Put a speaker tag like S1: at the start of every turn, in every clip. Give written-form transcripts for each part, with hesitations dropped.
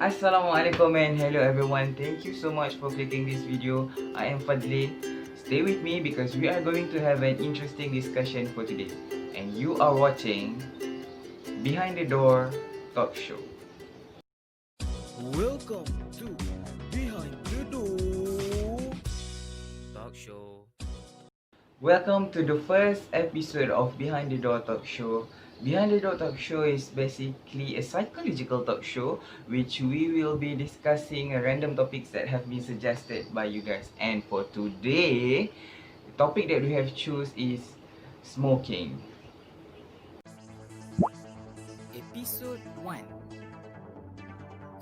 S1: Assalamualaikum and hello everyone. Thank you so much for clicking this video. I am Fadlin. Stay with me because we are going to have an interesting discussion for today. And you are watching Behind the Door Talk Show.
S2: Welcome to Behind the Door Talk Show.
S1: Welcome to the first episode of Behind the Door Talk Show. Behind the Door Talk Show is basically a psychological talk show which we will be discussing random topics that have been suggested by you guys. And for today, the topic that we have choose is smoking.
S2: Episode 1.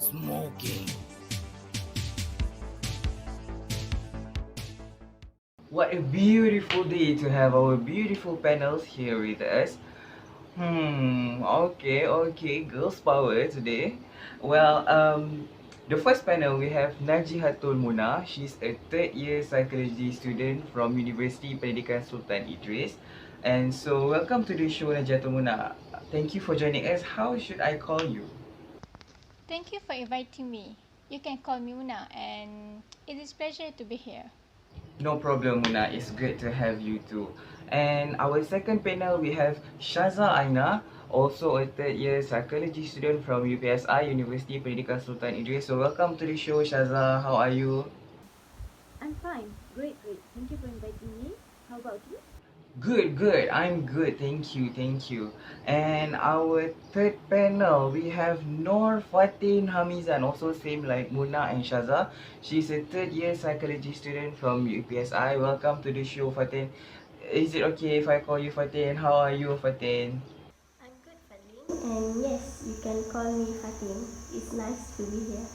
S2: Smoking.
S1: What a beautiful day to have our beautiful panels here with us. Okay, girls power today. Well, the first panel we have Najihatulmuna. She's a third year psychology student from University Pendidikan Sultan Idris. And so, welcome to the show, Najihatulmuna. Thank you for joining us. How should I call you?
S3: Thank you for inviting me. You can call me Una, and it is a pleasure to be here.
S1: No problem, Muna. It's great to have you too. And our second panel, we have Syaza Aina, also a third year psychology student from UPSI, University Pendidikan Sultan Idris. So welcome to the show, Syaza. How are you?
S4: I'm fine. Great. Thank you for inviting me. How about you?
S1: Good. I'm good. Thank you. And our third panel, we have Fatin, Hamizan, also same like Muna and Syaza. She's a third year psychology student from UPSI. Welcome to the show, Fatin. Is it okay if I call you Fatin? How are you, Fatin?
S4: I'm good, Fadlin. And yes, you can call me Fatin. It's nice to be here.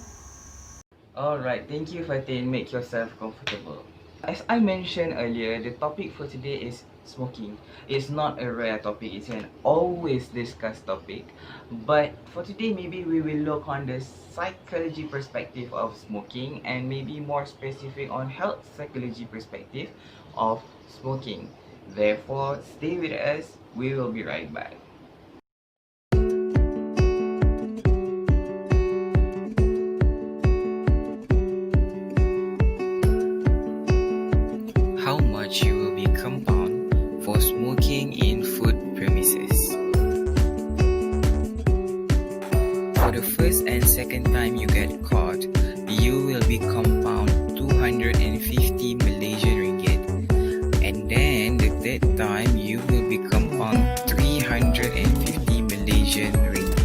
S1: Alright, thank you, Fatin. Make yourself comfortable. As I mentioned earlier, the topic for today is smoking. It's not a rare topic, it's an always discussed topic. But for today, maybe we will look on the psychology perspective of smoking and maybe more specific on health psychology perspective of smoking. Therefore, stay with us. We will be right back.
S2: How much you will be compound for smoking in food premises? For the first and second time you get caught, you will be compound 250 Malaysian ringgit. And then the third time you will be compound 350 Malaysian ringgit.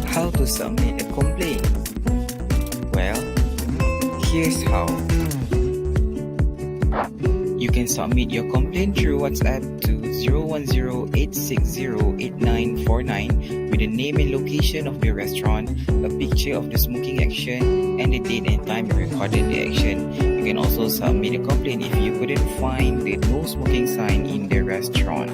S2: How to submit a complaint? Well, here's how. You can submit your complaint through WhatsApp to 010-860-8949 with the name and location of the restaurant, a picture of the smoking action, and the date and time you recorded the action. You can also submit a complaint if you couldn't find the no smoking sign in the restaurant.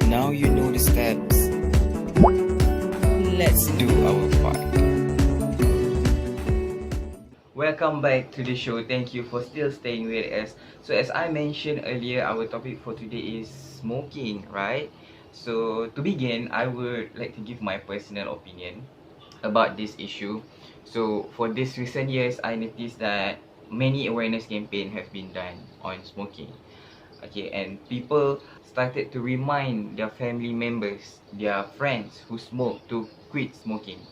S2: Now you know the steps. Let's do our part.
S1: Welcome back to the show. Thank you for still staying with us. So as I mentioned earlier, our topic for today is smoking, right? So to begin, I would like to give my personal opinion about this issue. So for these recent years, I noticed that many awareness campaigns have been done on smoking. Okay, and people started to remind their family members, their friends who smoke to quit smoking.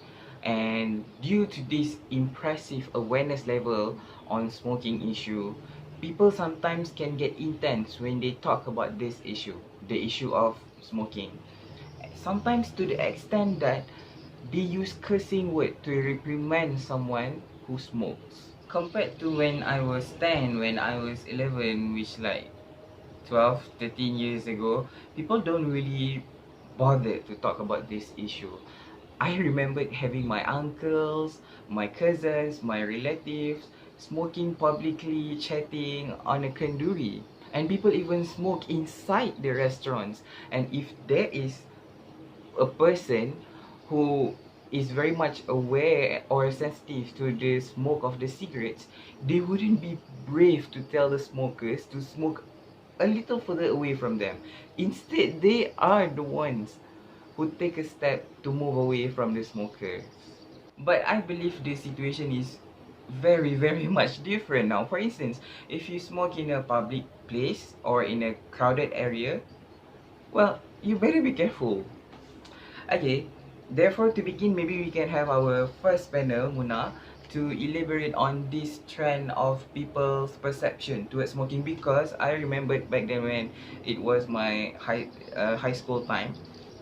S1: And due to this impressive awareness level on smoking issue, people sometimes can get intense when they talk about this issue, the issue of smoking. Sometimes to the extent that they use cursing word to reprimand someone who smokes. Compared to when I was 10, when I was 11, which like 12, 13 years ago, people don't really bother to talk about this issue. I remembered having my uncles, my cousins, my relatives smoking publicly, chatting on a kenduri. And people even smoke inside the restaurants. And if there is a person who is very much aware or sensitive to the smoke of the cigarettes, they wouldn't be brave to tell the smokers to smoke a little further away from them. Instead, they are the ones who take a step to move away from the smokers. But I believe the situation is very much different now. For instance, if you smoke in a public place or in a crowded area, well, you better be careful. Okay, therefore to begin, maybe we can have our first panel, Muna, to elaborate on this trend of people's perception towards smoking, because I remembered back then when it was my high school time.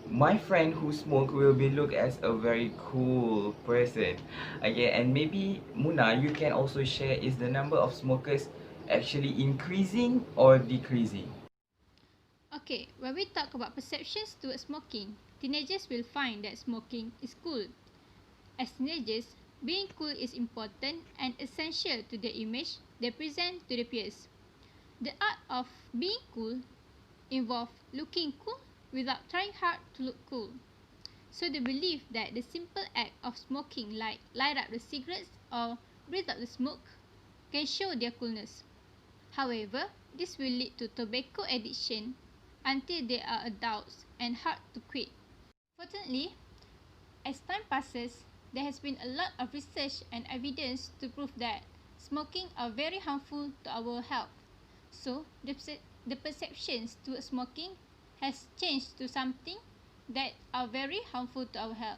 S1: My friend who smoke will be looked as a very cool person. Okay, and maybe Muna, you can also share, is the number of smokers actually increasing or decreasing?
S3: Okay, when we talk about perceptions towards smoking, teenagers will find that smoking is cool. As teenagers, being cool is important and essential to the image they present to their peers. The art of being cool involves looking cool without trying hard to look cool. So they believe that the simple act of smoking, like light up the cigarettes or breathe out the smoke, can show their coolness. However, this will lead to tobacco addiction until they are adults and hard to quit. Fortunately, as time passes, there has been a lot of research and evidence to prove that smoking are very harmful to our health. So, the perceptions towards smoking has changed to something that are very harmful to our health.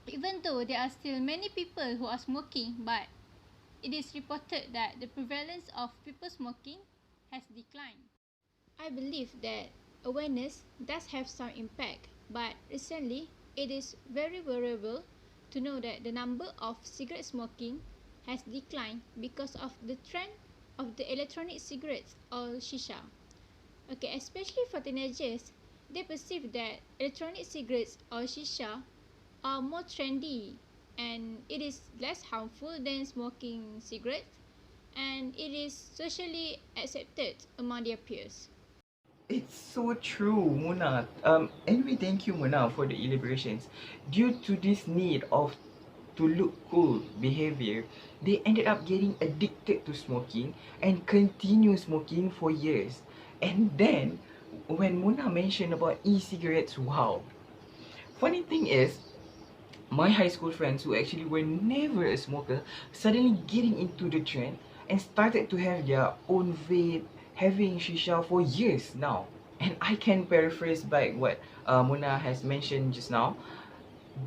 S3: Even though there are still many people who are smoking, but it is reported that the prevalence of people smoking has declined. I believe that awareness does have some impact, but recently it is very worryable to know that the number of cigarette smoking has declined because of the trend of the electronic cigarettes or shisha. Okay, especially for teenagers, they perceive that electronic cigarettes or shisha are more trendy and it is less harmful than smoking cigarettes and it is socially accepted among their peers.
S1: It's so true, Muna. Anyway, thank you, Muna, for the elaborations. Due to this need of to look cool behavior, they ended up getting addicted to smoking and continue smoking for years. And then, when Muna mentioned about e-cigarettes, wow. Funny thing is, my high school friends who actually were never a smoker suddenly getting into the trend and started to have their own vape, having shisha for years now. And I can paraphrase back what Mona has mentioned just now.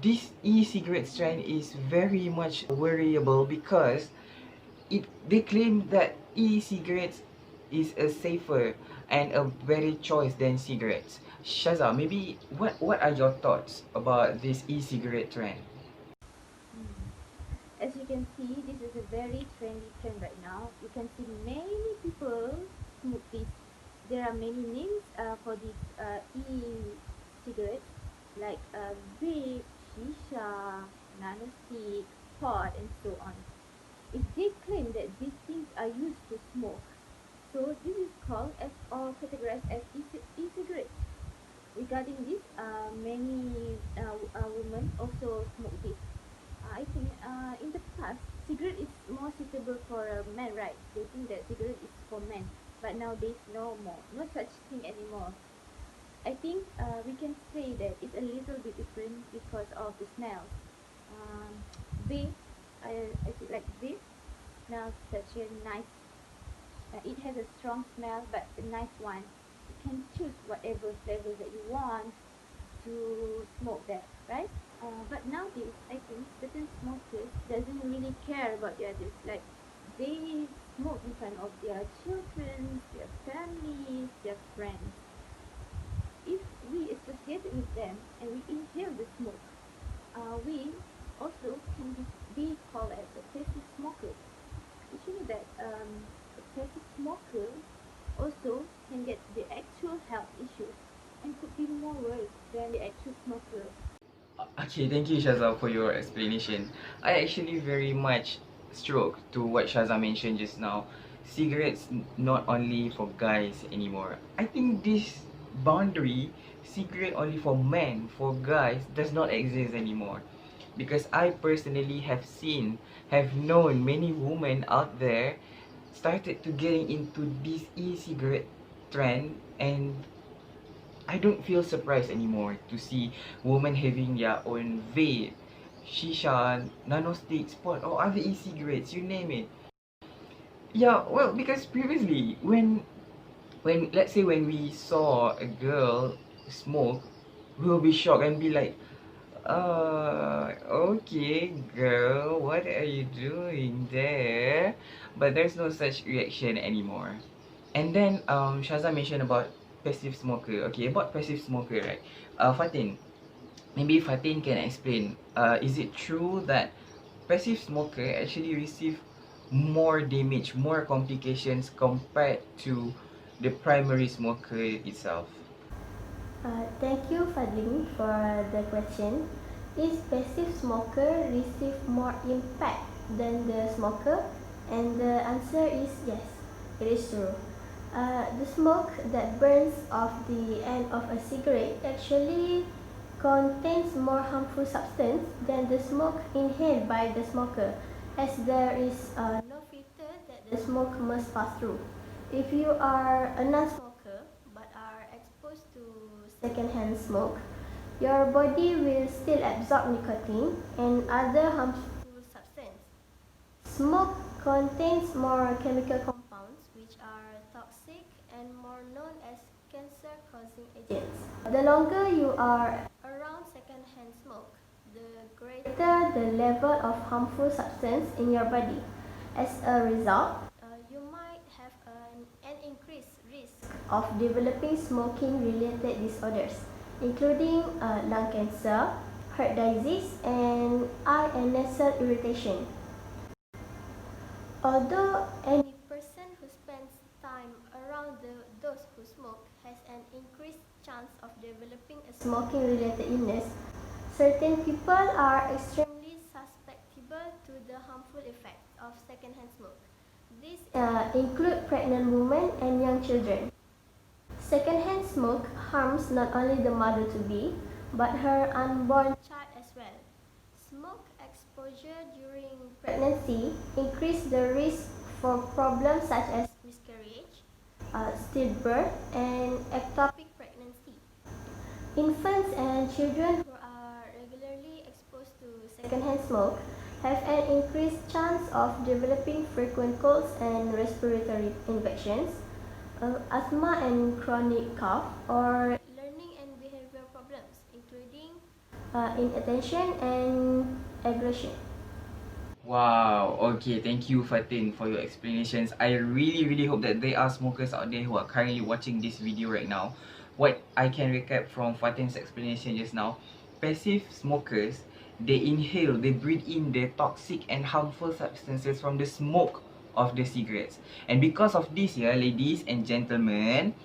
S1: This e-cigarette trend is very much worryable because they claim that e-cigarettes is a safer and a better choice than cigarettes. Shaza, maybe what are your thoughts about this e-cigarette trend?
S5: As you can see, this is a very trendy trend right now. You can see many people smoke this. There are many names for this e-cigarette, like vape, shisha, nano stick, pod, and so on. If they claim that these things are used to smoke, so this is called as or categorized as e-cigarettes. Regarding this, many women also smoke this. I think in the past, cigarette is more suitable for a man, right? They think that cigarette is for men, but nowadays no more, no such thing anymore. I think we can say that it's a little bit different because of the smell. Um, vape, I feel like vape smells such a nice. It has a strong smell, but a nice one. You can choose whatever flavor that you want to smoke that, right? But nowadays, I think certain smokers doesn't really care about the others. Like they smoke in front of their children, their families, their friends. If we associate with them and we inhale the smoke, we also can be called as a passive smoker. Did you know that a passive smoker also can get the actual health issues and could be more worse than the actual smoker?
S1: Okay, thank you Shaza for your explanation. I actually very much struck to what Shaza mentioned just now. Cigarettes not only for guys anymore. I think this boundary, cigarette only for men, for guys, does not exist anymore. Because I personally have known many women out there started to getting into this e-cigarette trend, and I don't feel surprised anymore to see women having their own vape, shisha, nano sticks, pot, or other e-cigarettes, you name it. Yeah, well, because previously, when let's say when we saw a girl smoke, we'll be shocked and be like, okay, girl, what are you doing there? But there's no such reaction anymore. And then Syaza mentioned about passive smoker. Okay, about passive smoker, right? Fatin, maybe Fatin can explain. Is it true that passive smoker actually receive more damage, more complications compared to the primary smoker itself?
S4: Thank you, Fadlin, for the question. Is passive smoker receive more impact than the smoker? And the answer is yes, it is true. The smoke that burns off the end of a cigarette actually contains more harmful substance than the smoke inhaled by the smoker, as there is no filter that the smoke must pass through. If you are a non-smoker but are exposed to secondhand smoke, your body will still absorb nicotine and other harmful substances. Smoke contains more chemical compounds which are toxic and more known as cancer-causing agents. The longer you are around secondhand smoke, the greater the level of harmful substance in your body. As a result, you might have an increased risk of developing smoking-related disorders, including lung cancer, heart disease, and eye and nasal irritation. Although any person who spends time around those who smoke has an increased chance of developing a smoking-related illness, certain people are extremely susceptible to the harmful effects of secondhand smoke. These include pregnant women and young children. Secondhand smoke harms not only the mother-to-be, but her unborn child as well. Smoke exposure during pregnancy increases the risk for problems such as miscarriage, stillbirth, and ectopic pregnancy. Infants and children who are regularly exposed to secondhand smoke have an increased chance of developing frequent colds and respiratory infections, asthma and chronic cough, or learning and behavioral problems, including inattention and aggression.
S1: Wow, okay, thank you Fatin for your explanations. I really hope that there are smokers out there who are currently watching this video right now. What I can recap from Fatin's explanation just now, passive smokers, they inhale, they breathe in the toxic and harmful substances from the smoke of the cigarettes. And because of this here, ladies and gentlemen,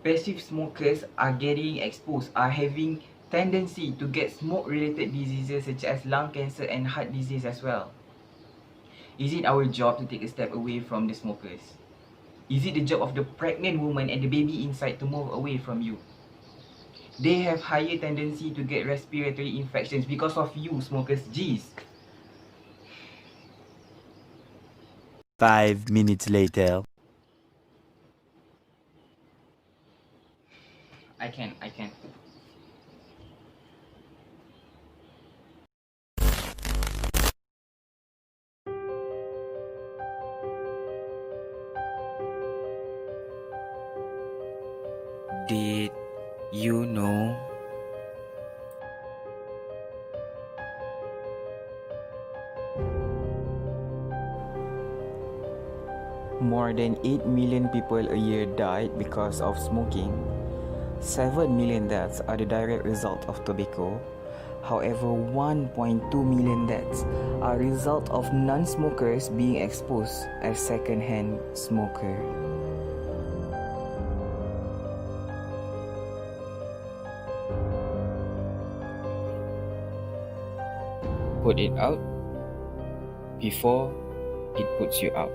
S1: passive smokers are getting exposed, are having tendency to get smoke related diseases such as lung cancer and heart disease as well. Is it our job to take a step away from the smokers? Is it the job of the pregnant woman and the baby inside to move away from you? They have higher tendency to get respiratory infections because of you smokers. Jeez.
S6: 5 minutes later.
S1: I can.
S2: Did you know?
S1: More than 8 million people a year died because of smoking. 7 million deaths are the direct result of tobacco. However, 1.2 million deaths are a result of non-smokers being exposed as second-hand smoker.
S2: Put it out before it puts you out.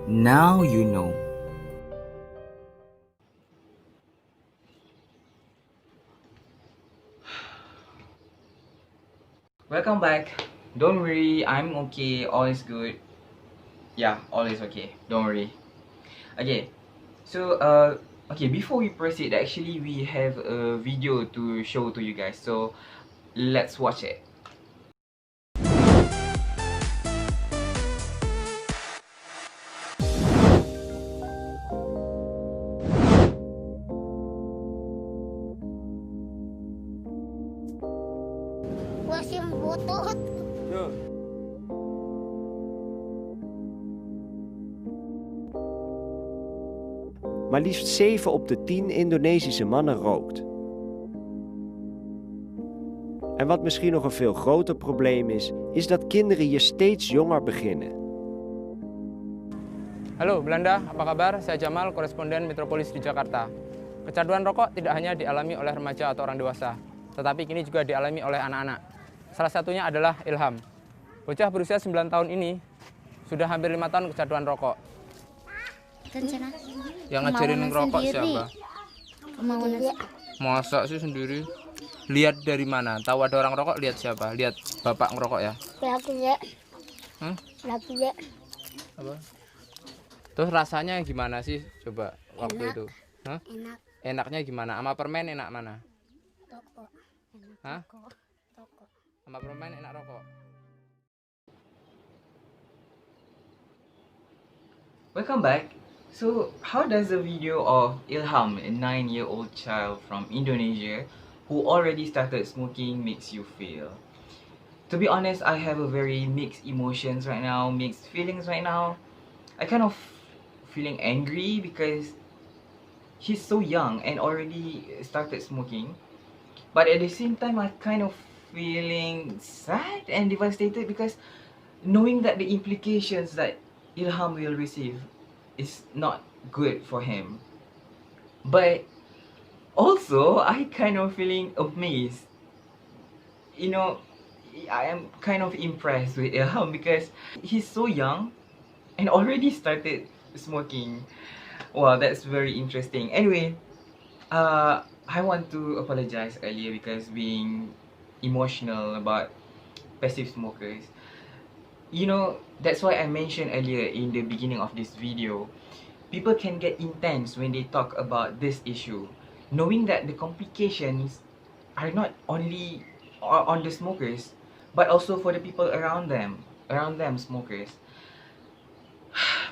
S2: Now you know.
S1: Welcome back. Don't worry, I'm okay, all is good. Yeah, all is okay. Don't worry. Okay, so okay, before we proceed, actually we have a video to show to you guys. So let's watch it.
S6: Wasim butut.
S7: Maar liefst 7 op de 10 Indonesische mannen rookt. En wat misschien nog een veel groter probleem is dat kinderen hier steeds jonger beginnen.
S8: Halo Belanda, apa kabar? Saya Jamal, koresponden Metropolis di Jakarta. Kecanduan rokok tidak hanya dialami oleh remaja atau orang dewasa, tetapi kini juga dialami oleh anak-anak. Salah satunya adalah Ilham. Bocah berusia 9 tahun ini sudah hampir 5 tahun kecanduan rokok. Yang ngajarin ngerokok siapa? Masa sih sendiri? Lihat dari mana? Tahu ada orang rokok, lihat siapa? Lihat bapak ngerokok ya?
S6: Laku ya. Laku ya.
S8: Apa? Terus rasanya gimana sih coba waktu
S6: Enak.
S8: itu? Hah?
S6: Enak.
S8: Enaknya gimana? Sama permen enak mana?
S6: Rokok. Enak.
S8: Hah?
S6: Rokok.
S8: Sama permen enak rokok.
S1: Welcome back. So, how does the video of Ilham, a 9-year-old child from Indonesia who already started smoking, makes you feel? To be honest, I have a very mixed emotions right now, mixed feelings right now. I kind of feeling angry because he's so young and already started smoking. But at the same time, I kind of feeling sad and devastated because knowing that the implications that Ilham will receive is not good for him. But also, I kind of feeling amazed. You know, I am kind of impressed with Ilham because he's so young and already started smoking. Wow, that's very interesting. Anyway, I want to apologize earlier because being emotional about passive smokers. You know, that's why I mentioned earlier in the beginning of this video, people can get intense when they talk about this issue, knowing that the complications are not only on the smokers, but also for the people around them smokers.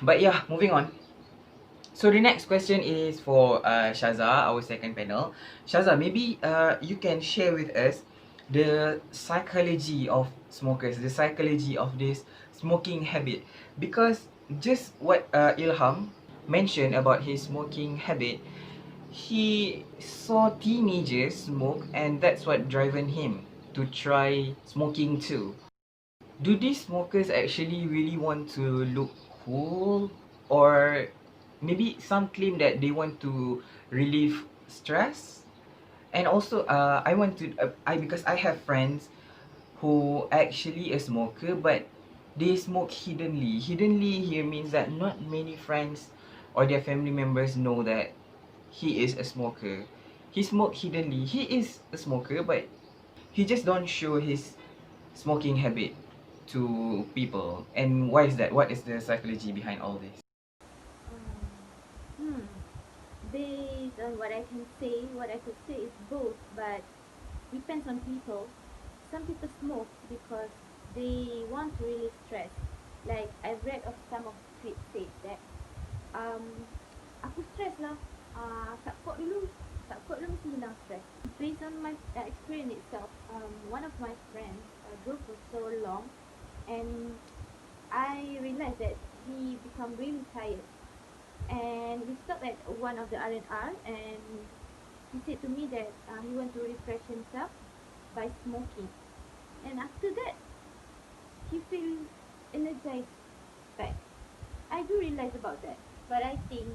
S1: But yeah, moving on. So the next question is for Syaza, our second panel. Syaza, maybe you can share with us the psychology of smokers, the psychology of this smoking habit. Because just what Ilham mentioned about his smoking habit, he saw teenagers smoke and that's what driven him to try smoking too. Do these smokers actually really want to look cool, or maybe some claim that they want to relieve stress? And also I want to because I have friends who actually a smoker, but they smoke hiddenly. Hiddenly here means that not many friends or their family members know that he is a smoker. He smoke hiddenly. He is a smoker, but he just don't show his smoking habit to people. And why is that? What is the psychology behind all this?
S5: Based on what I can say, what I could say is both, but depends on people. Some people smoke because they want to relieve stress. Like I've read of some of the tweets say that aku stress lah, tak kuat dulu mesti hilang stress. Based on my experience itself, one of my friends drove for so long, and I realized that he become really tired. And we stopped at one of the R&R, and he said to me that he want to refresh himself by smoking. And after that, he feel energized back. I do realize about that, but I think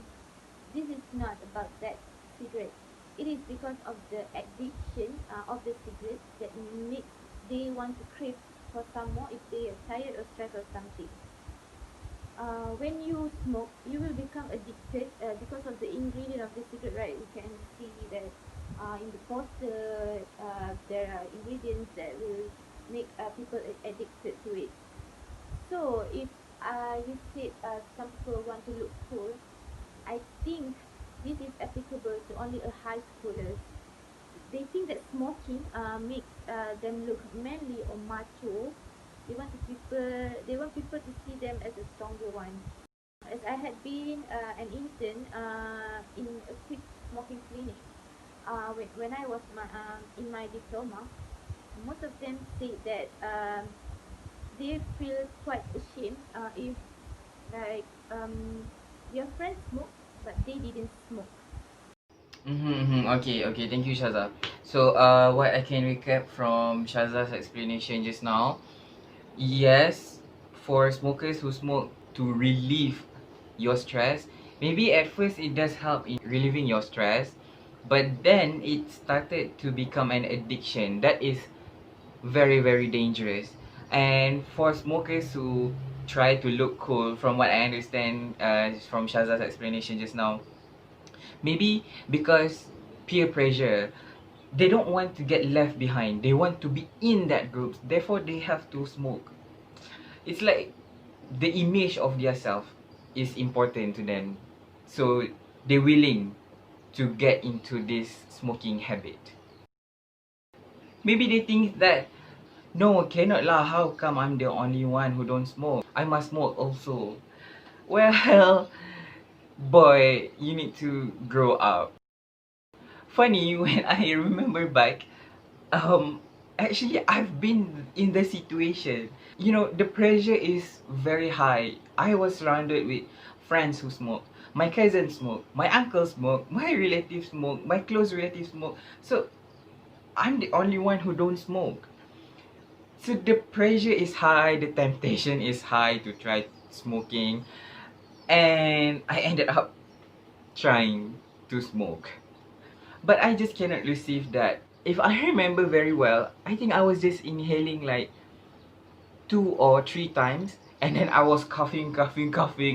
S5: this is not about that cigarette. It is because of the addiction of the cigarette that makes they want to crave for some more if they are tired or stressed or something. When you smoke, you will become addicted because of the ingredient of the cigarette, right? You can see that in the poster, there are ingredients that will make people addicted to it. So if You said some people want to look cool. I think this is applicable to only a high schoolers. They think that smoking makes them look manly or macho. They want people to see them as a stronger one. As I had been an intern in a quit smoking clinic when I was in my diploma, most of them said that they feel quite ashamed if like your friends smoke but they didn't smoke.
S1: Okay, okay. Thank you, Syaza. So, what I can recap from Syaza's explanation just now. Yes, for smokers who smoke to relieve your stress, maybe at first it does help in relieving your stress, but then it started to become an addiction. That is very, very dangerous. And for smokers who try to look cool, from what I understand from Shaza's explanation just now, maybe because peer pressure, they don't want to get left behind. They want to be in that group. Therefore, they have to smoke. It's like the image of their self is important to them. So they're willing to get into this smoking habit. Maybe they think that, no, cannot lah. How come I'm the only one who don't smoke? I must smoke also. Well, boy, you need to grow up. Funny, when I remember back, actually I've been in the situation. You know, the pressure is very high. I was surrounded with friends who smoke. My cousins smoke. My uncle smoke. My relatives smoke. My close relatives smoke. So I'm the only one who don't smoke. So the pressure is high, the temptation is high to try smoking, and I ended up trying to smoke. But I just cannot receive that. If I remember very well, I think I was just inhaling like 2 or 3 times, and then I was coughing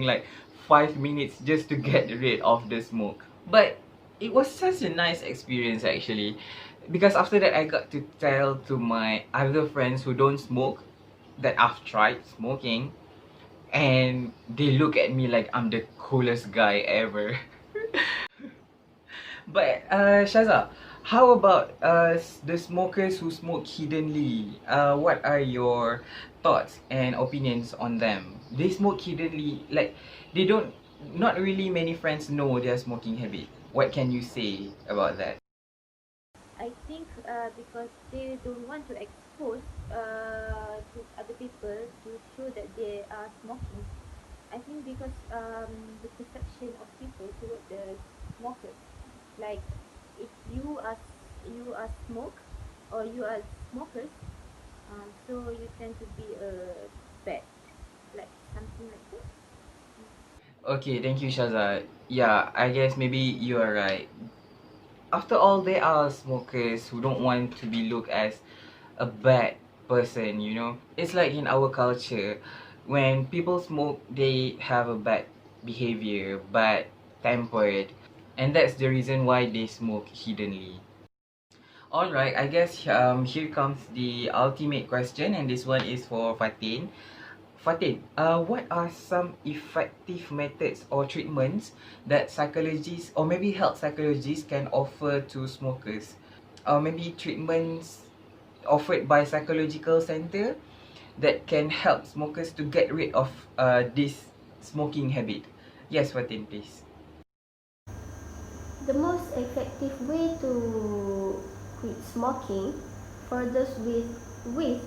S1: like 5 minutes just to get rid of the smoke. But it was such a nice experience actually, because after that I got to tell to my other friends who don't smoke that I've tried smoking, and they look at me like I'm the coolest guy ever. But Shaza, how about the smokers who smoke hiddenly? What are your thoughts and opinions on them? They smoke hiddenly, like they don't. Not really many friends know their smoking habit. What can you say about that?
S5: I think because they don't want to expose to other people to show that they are smoking. I think because the perception of people toward the smokers, like if you are smoke or you are smokers, so you tend to be a bad, like something like that.
S1: Okay, thank you, Shaza. Yeah, I guess maybe you are right. After all, there are smokers who don't want to be looked as a bad person, you know. It's like in our culture, when people smoke, they have a bad behavior, bad tempered, and that's the reason why they smoke hiddenly. All right, I guess here comes the ultimate question, and this one is for Fatin. Fatin, what are some effective methods or treatments that psychologists or maybe health psychologists can offer to smokers? Or maybe treatments offered by psychological center that can help smokers to get rid of this smoking habit. Yes, Fatin, please.
S4: The most effective way to quit smoking for those with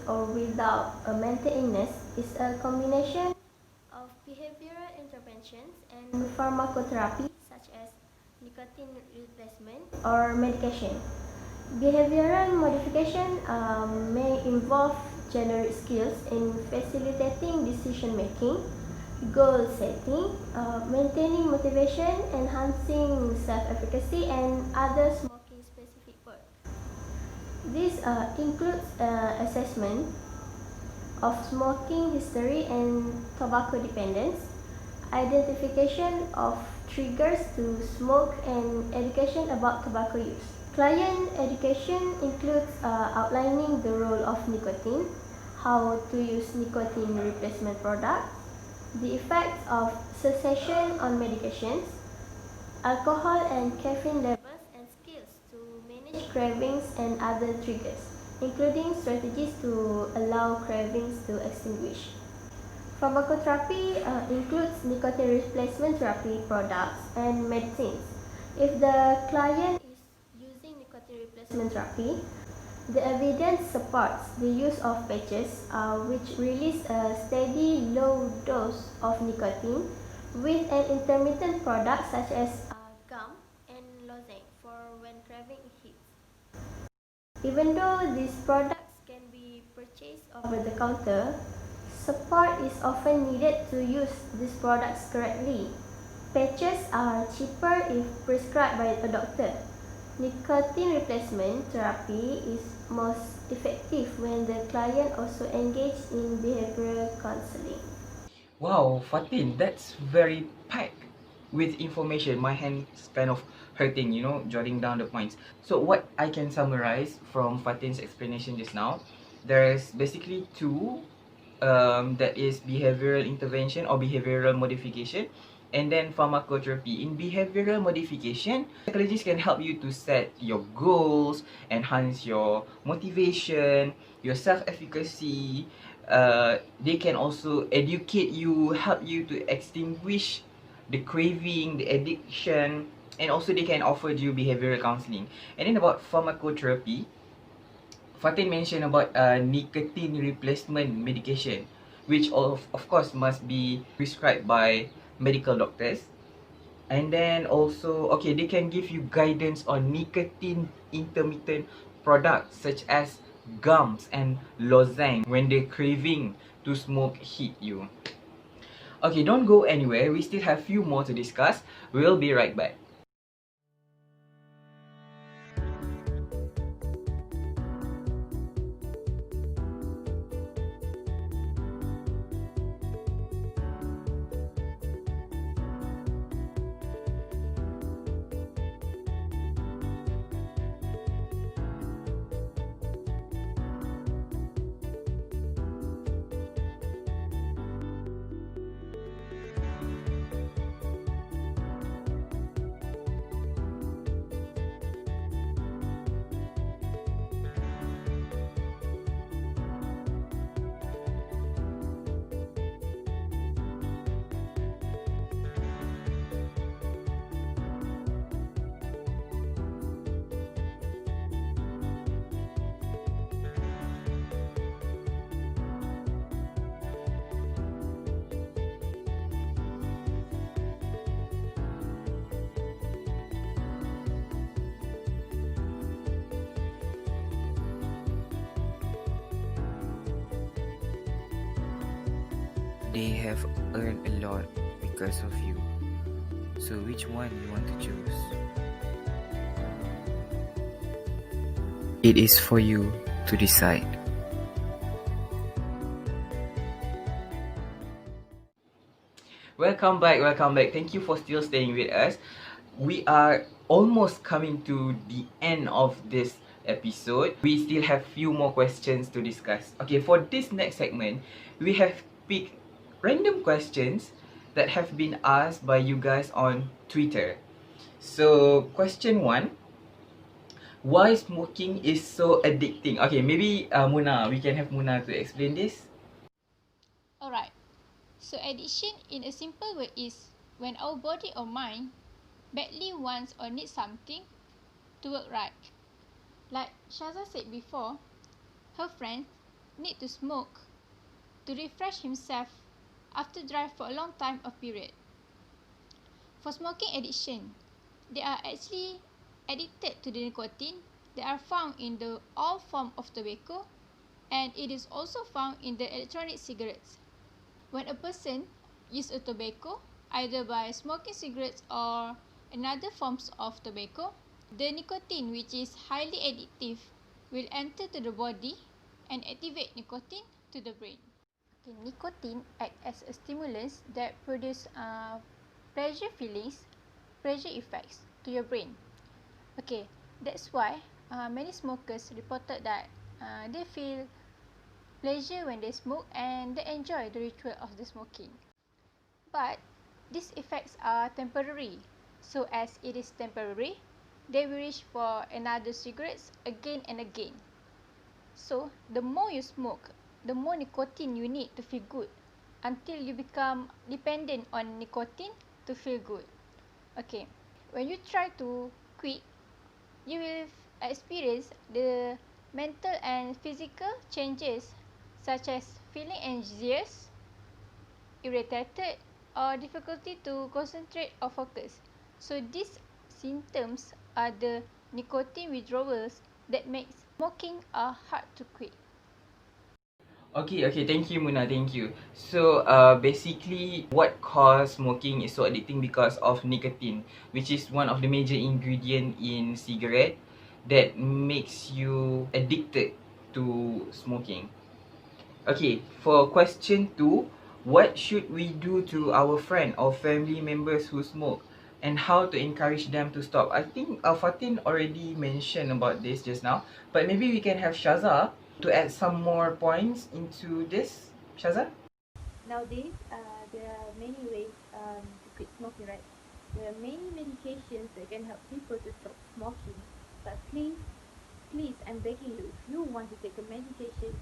S4: or without a mental illness is a combination of behavioral interventions and pharmacotherapy such as nicotine replacement or medication. Behavioral modification may involve generic skills in facilitating decision making, goal setting, maintaining motivation, enhancing self-efficacy, and other smoking-specific work. This includes assessment of smoking history and tobacco dependence, identification of triggers to smoke, and education about tobacco use. Client education includes outlining the role of nicotine, how to use nicotine replacement products, the effects of cessation on medications, alcohol and caffeine levels, and skills to manage cravings and other triggers, including strategies to allow cravings to extinguish. Pharmacotherapy includes nicotine replacement therapy products and medicines. If the client is using nicotine replacement therapy, the evidence supports the use of patches, which release a steady low dose of nicotine with an intermittent product such as gum and lozenge for when craving hits. Even though these products can be purchased over the counter, support is often needed to use these products correctly. Patches are cheaper if prescribed by a doctor. Nicotine replacement therapy is most effective when the client also engages in behavioral counseling.
S1: Wow, Fatin, that's very packed with information. My hand's kind of hurting, jotting down the points. So what I can summarize from Fatin's explanation just now, there's basically two, that is behavioral intervention or behavioral modification, and then pharmacotherapy. In behavioral modification, psychologists can help you to set your goals, enhance your motivation, your self-efficacy. They can also educate you, help you to extinguish the craving, the addiction, and also they can offer you behavioral counseling. And then about pharmacotherapy, Fatin mentioned about nicotine replacement medication, which of course must be prescribed by medical doctors. And then also, okay, they can give you guidance on nicotine intermittent products such as gums and lozenge when the craving to smoke hit you. Okay, don't go anywhere. We still have few more to discuss. We'll be right back.
S2: They have earned a lot because of you. So which one you want to choose? It is for you to decide.
S1: Welcome back, welcome back. Thank you for still staying with us. We are almost coming to the end of this episode. We still have few more questions to discuss. Okay, for this next segment, we have picked random questions that have been asked by you guys on Twitter. So, question 1, why smoking is so addicting? Okay, maybe Muna, we can have Muna to explain this.
S3: Alright, so addiction in a simple word is when our body or mind badly wants or needs something to work right. Like Syaza said before, her friend need to smoke to refresh himself after drive for a long time of period. For smoking addiction, they are actually addicted to the nicotine that are found in the all form of tobacco, and it is also found in the electronic cigarettes. When a person use a tobacco, either by smoking cigarettes or another forms of tobacco, the nicotine, which is highly addictive, will enter to the body and activate nicotine to the brain. Okay, nicotine acts as a stimulus that produce pleasure feelings, pleasure effects to your brain. Okay, that's why many smokers reported that they feel pleasure when they smoke and they enjoy the ritual of the smoking. But these effects are temporary. So as it is temporary, they will reach for another cigarettes again and again. So the more you smoke, the more nicotine you need to feel good until you become dependent on nicotine to feel good. Okay, when you try to quit, you will experience the mental and physical changes such as feeling anxious, irritated, or difficulty to concentrate or focus. So these symptoms are the nicotine withdrawals that makes smoking hard to quit.
S1: Okay, thank you Muna, thank you. So basically what cause smoking is so addicting because of nicotine, which is one of the major ingredient in cigarette that makes you addicted to smoking. Okay, for question 2, what should we do to our friend or family members who smoke and how to encourage them to stop? I think Fatin already mentioned about this just now, but maybe we can have Syaza to add some more points into this. Syaza?
S5: Nowadays, there are many ways to quit smoking, right? There are many medications that can help people to stop smoking. But please, I'm begging you, if you want to take a medication,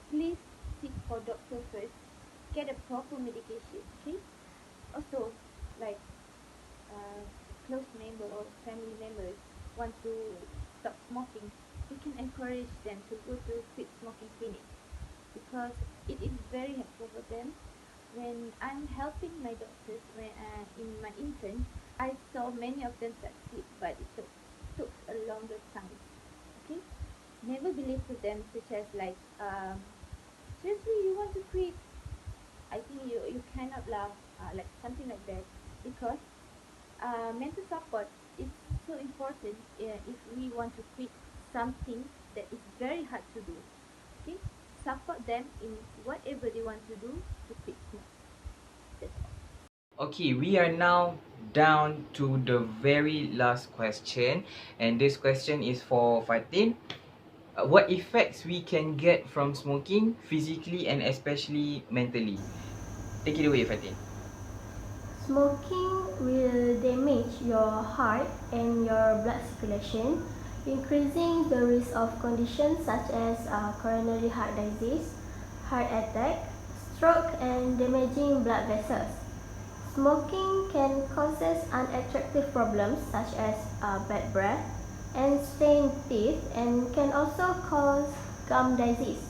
S5: please seek for doctor first. Get a proper medication, okay? Also, like close member or family members want to stop smoking, you can encourage them to go to quit smoking clinic because it is very helpful for them. When I'm helping my doctors in my intern, I saw many of them succeed, but it took a longer time. Okay, never believe to them such as like seriously you want to quit? I think you cannot laugh like something like that because mental support is so important if we want to quit something that is very hard to do. Okay, support them in whatever they want to do to quit smoke. That's all.
S1: Okay, we are now down to the very last question, and this question is for Fatin. What effects we can get from smoking physically and especially mentally? Take it away, Fatin.
S4: Smoking will damage your heart and your blood circulation, increasing the risk of conditions such as coronary heart disease, heart attack, stroke, and damaging blood vessels. Smoking can cause unattractive problems such as bad breath and stained teeth, and can also cause gum disease,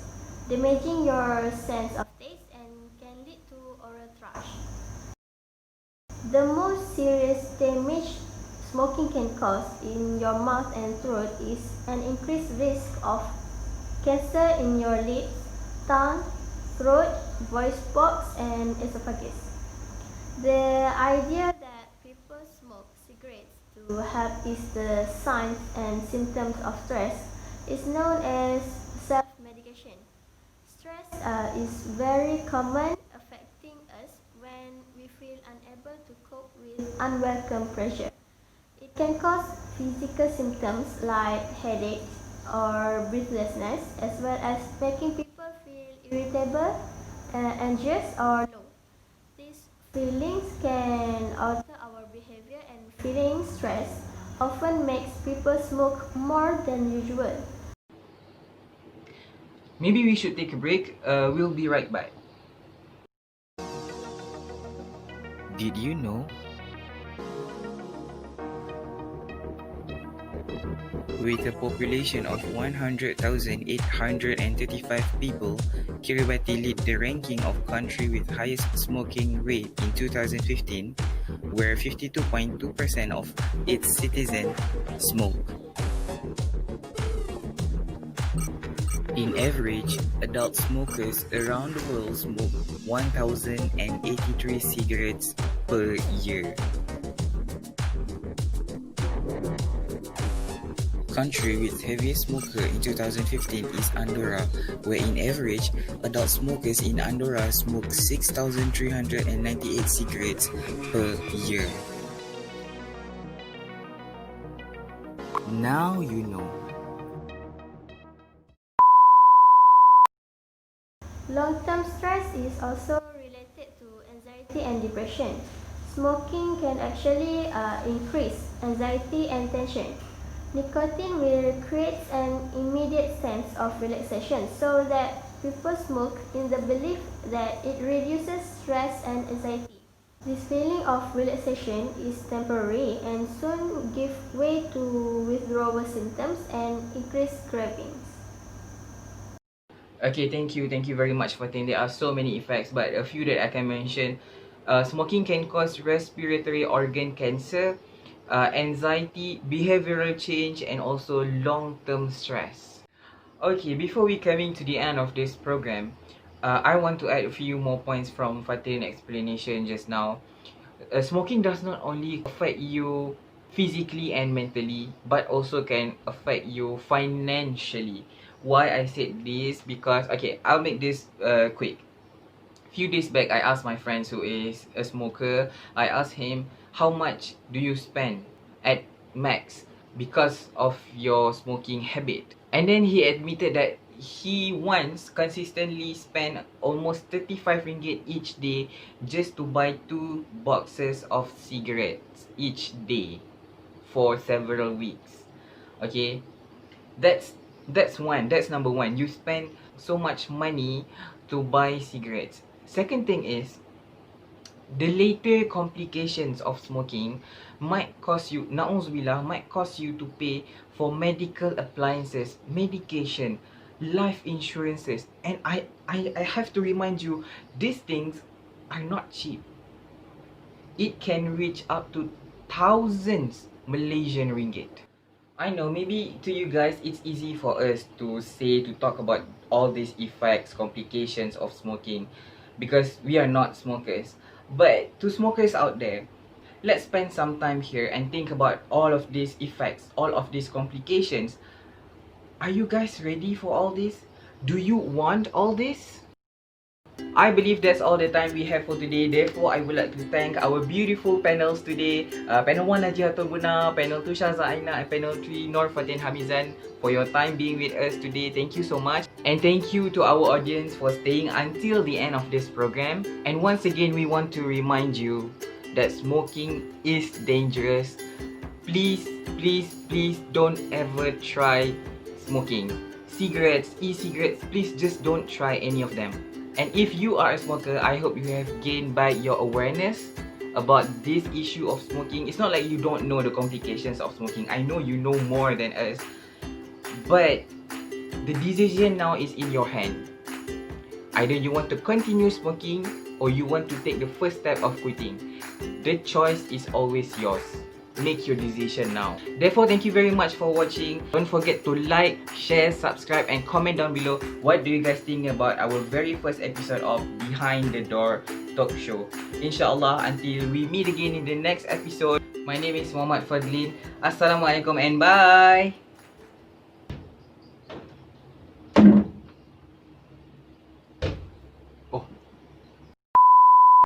S4: damaging your sense of taste and can lead to oral thrush. The most serious damage smoking can cause in your mouth and throat is an increased risk of cancer in your lips, tongue, throat, voice box, and esophagus. The idea that people smoke cigarettes to help ease the signs and symptoms of stress is known as self-medication. Stress is very common, affecting us when we feel unable to cope with unwelcome pressure. It can cause physical symptoms like headaches or breathlessness, as well as making people feel irritable, anxious, or low. These feelings can alter our behavior, and feeling stress often makes people smoke more than usual.
S1: Maybe we should take a break. We'll be right back.
S2: Did you know? With a population of 100,835 people, Kiribati lead the ranking of country with highest smoking rate in 2015, where 52.2% of its citizens smoke. In average, adult smokers around the world smoke 1,083 cigarettes per year. Country with heaviest smoker in 2015 is Andorra, where in average, adult smokers in Andorra smoke 6,398 cigarettes per year. Now you know.
S4: Long-term stress is also related to anxiety and depression. Smoking can actually increase anxiety and tension. Nicotine will create an immediate sense of relaxation, so that people smoke in the belief that it reduces stress and anxiety. This feeling of relaxation is temporary and soon give way to withdrawal symptoms and increased cravings.
S1: Okay, thank you. Thank you very much, Fatin. There are so many effects, but a few that I can mention. Smoking can cause respiratory organ cancer, anxiety, behavioral change, and also long-term stress. Okay, before we coming to the end of this program, I want to add a few more points from Fatin's explanation just now. Smoking does not only affect you physically and mentally, but also can affect you financially. Why I said this? Because, okay, I'll make this quick. Few days back, I asked my friend who is a smoker, I asked him, how much do you spend at max because of your smoking habit? And then he admitted that he once consistently spent almost 35 ringgit each day just to buy 2 boxes of cigarettes each day for several weeks. Okay, that's one. That's number one. You spend so much money to buy cigarettes. Second thing is, the later complications of smoking might cause you, na'uzubillah, might cause you to pay for medical appliances, medication, life insurances. And I have to remind you, these things are not cheap. It can reach up to thousands Malaysian ringgit. I know, maybe to you guys, it's easy for us to say, to talk about all these effects, complications of smoking because we are not smokers. But to smokers out there, let's spend some time here and think about all of these effects, all of these complications. Are you guys ready for all this? Do you want all this? I believe that's all the time we have for today. Therefore, I would like to thank our beautiful panels today. Panel 1, Najihatulmuna, Panel 2, Syaza, Aina, and Panel 3, Fatin, Hamizan, for your time being with us today. Thank you so much. And thank you to our audience for staying until the end of this program. And once again, we want to remind you that smoking is dangerous. Please, please, please don't ever try smoking. Cigarettes, e-cigarettes, please just don't try any of them. And if you are a smoker, I hope you have gained by your awareness about this issue of smoking. It's not like you don't know the complications of smoking. I know you know more than us. But the decision now is in your hand. Either you want to continue smoking or you want to take the first step of quitting. The choice is always yours. Make your decision now. Therefore, thank you very much for watching. Don't forget to like, share, subscribe, and comment down below what do you guys think about our very first episode of Behind the Door Talk Show. Inshallah, until we meet again in the next episode, my name is Muhammad Fadlin. Assalamualaikum and bye!